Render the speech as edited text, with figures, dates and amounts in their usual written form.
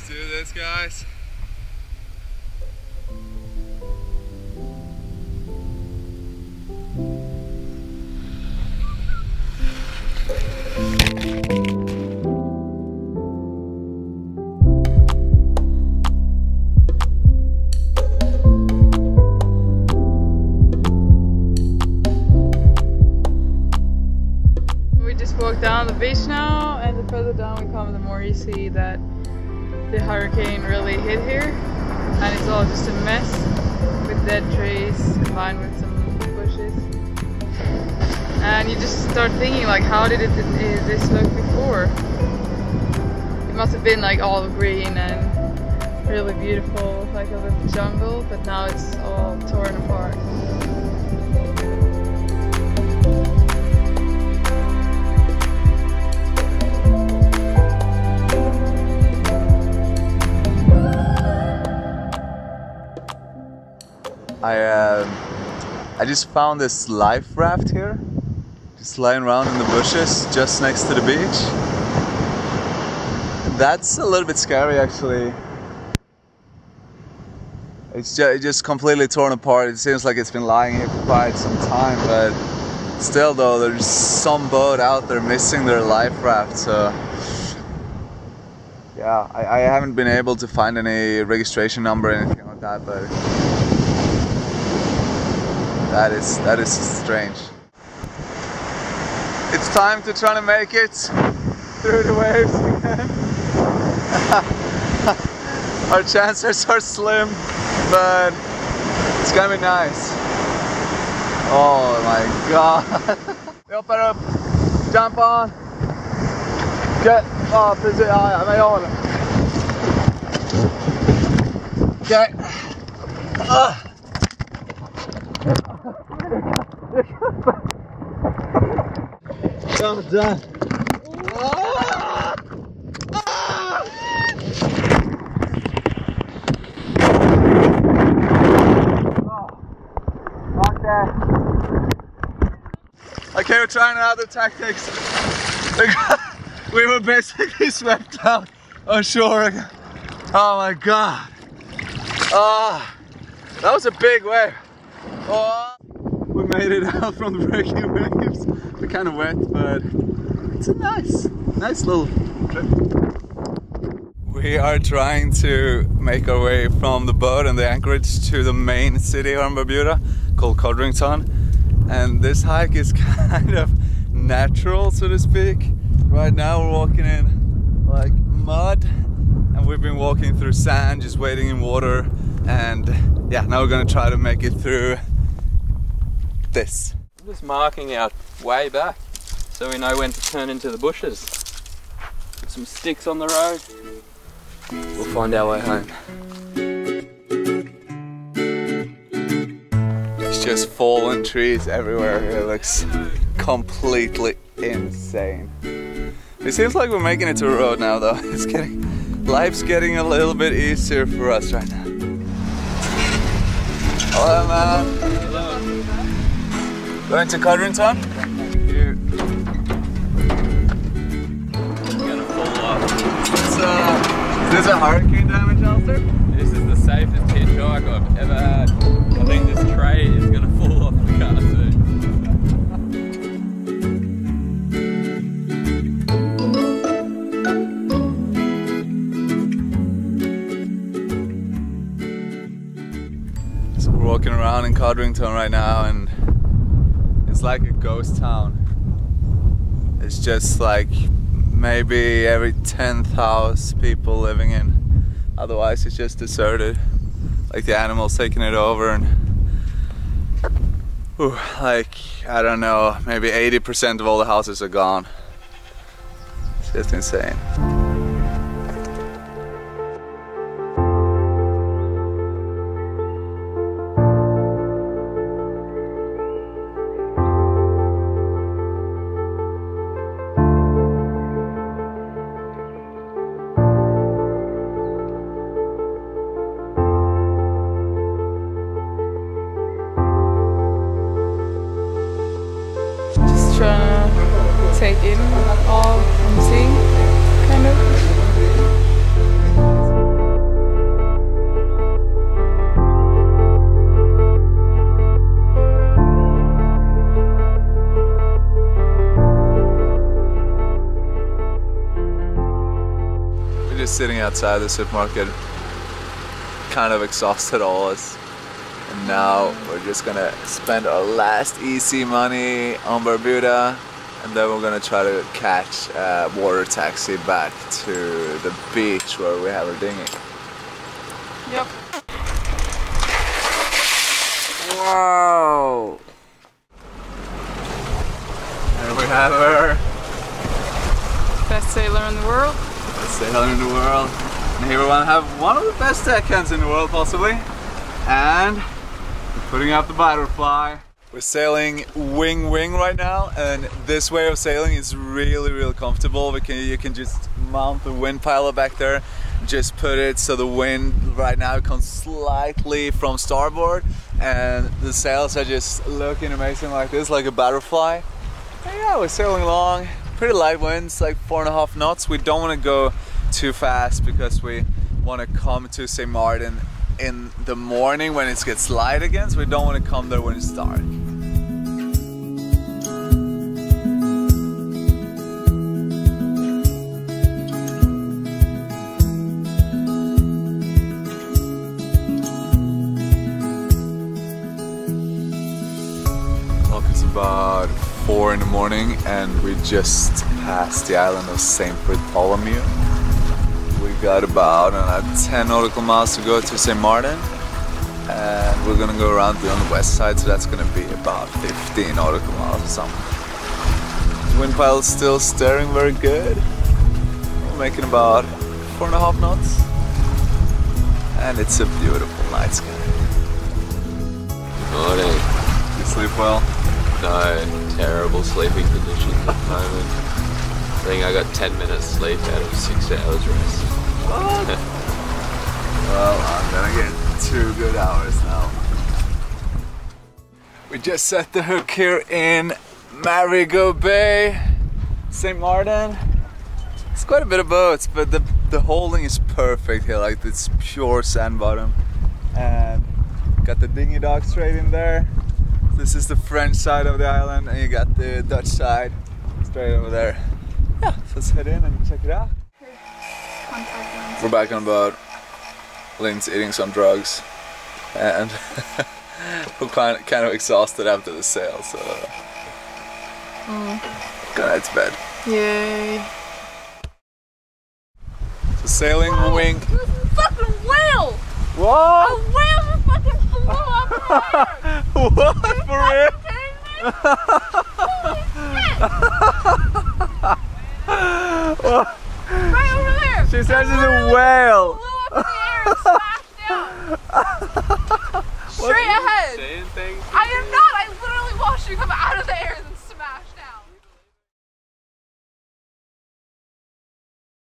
Let's do this, guys. We just walk down the beach now, and the further down we come, the more you see that the hurricane really hit here, and it's all just a mess with dead trees combined with some bushes. And you just start thinking, like, how did this look before? It must have been like all green and really beautiful, like a little jungle, but now it's all torn apart. I just found this life raft here, just lying around in the bushes just next to the beach. That's a little bit scary, actually. It's just completely torn apart. It seems like it's been lying here for quite some time, but still though, there's some boat out there missing their life raft, so yeah, I haven't been able to find any registration number or anything like that, but that is strange. It's time to try to make it through the waves again. Our chances are slim, but it's gonna be nice. Oh my god. Hoppa upp, jump on. Get off, precis, ja, men jag håller. Okej. God damn. Okay, we're trying other tactics. We were basically swept out on shore again. Oh my god. That was a big wave. We made it out from the breaking waves. We're kind of wet, but it's a nice little trip. We are trying to make our way from the boat and the anchorage to the main city here in Bermuda, called Codrington. And this hike is kind of natural, so to speak. Right now we're walking in like mud, and we've been walking through sand, just wading in water. And yeah, now we're gonna try to make it through this. I'm just marking our way back so we know when to turn into the bushes. Put some sticks on the road. We'll find our way home. It's just fallen trees everywhere. It looks completely insane. It seems like we're making it to a road now, though. Life's getting a little bit easier for us right now. Hello, man. Hello. Going to Codrington? Thank you. It's gonna fall off. Is this a hurricane damage shelter? This is the safest hitchhike I've ever had. I think this tray is gonna fall off the car soon. So we're walking around in Codrington right now, and it's like a ghost town. It's just like maybe every 10th house people living in. Otherwise it's just deserted. Like the animals taking it over, and like, I don't know, maybe 80% of all the houses are gone. It's just insane. Trying to take in all I'm seeing, kind of. just sitting outside the supermarket, kind of exhausted all us. And now we're just gonna spend our last easy money on Barbuda, and then we're gonna try to catch a water taxi back to the beach where we have our dinghy. Yep. Wow! There we have her. Best sailor in the world. Best sailor in the world. And here we want to have one of the best deckhands in the world, possibly. And we're putting out the butterfly. We're sailing wing right now, and this way of sailing is really comfortable. You can just mount the wind pilot back there, just put it so the wind right now comes slightly from starboard, and the sails are just looking amazing like this, like a butterfly. And yeah, we're sailing along, pretty light winds, like 4.5 knots. We don't want to go too fast because we want to come to St. Martin in the morning when it gets light again, so we don't want to come there when it's dark. It's about 4 in the morning and we just passed the island of St. Bartholomew. We got about 10 nautical miles to go to St. Martin, and we're gonna go around on the west side, so that's gonna be about 15 nautical miles or something. Wind pile's still steering very good. We're making about 4.5 knots, and it's a beautiful night sky. Morning. You sleep well? No, terrible sleeping conditions at the moment. I think I got 10 minutes sleep out of 6 hours rest. What? Well, I'm gonna get 2 good hours now. We just set the hook here in Marigot Bay, St. Martin. It's quite a bit of boats, but the holding is perfect here, like this pure sand bottom. And got the dinghy dock straight in there. This is the French side of the island, and you got the Dutch side straight over there. Yeah, so let's head in and check it out. We're back on boat. Linn's eating some drugs, and we're kind of exhausted after the sail, so gonna head to bed. Yay! So sailing wing. There's a fucking whale! What? A whale just fucking flew up there! What? For real? Right over there! She says it's a whale! Flew up in the air and smashed down! Straight ahead! Saying things? I am not! I literally watched you come out of the air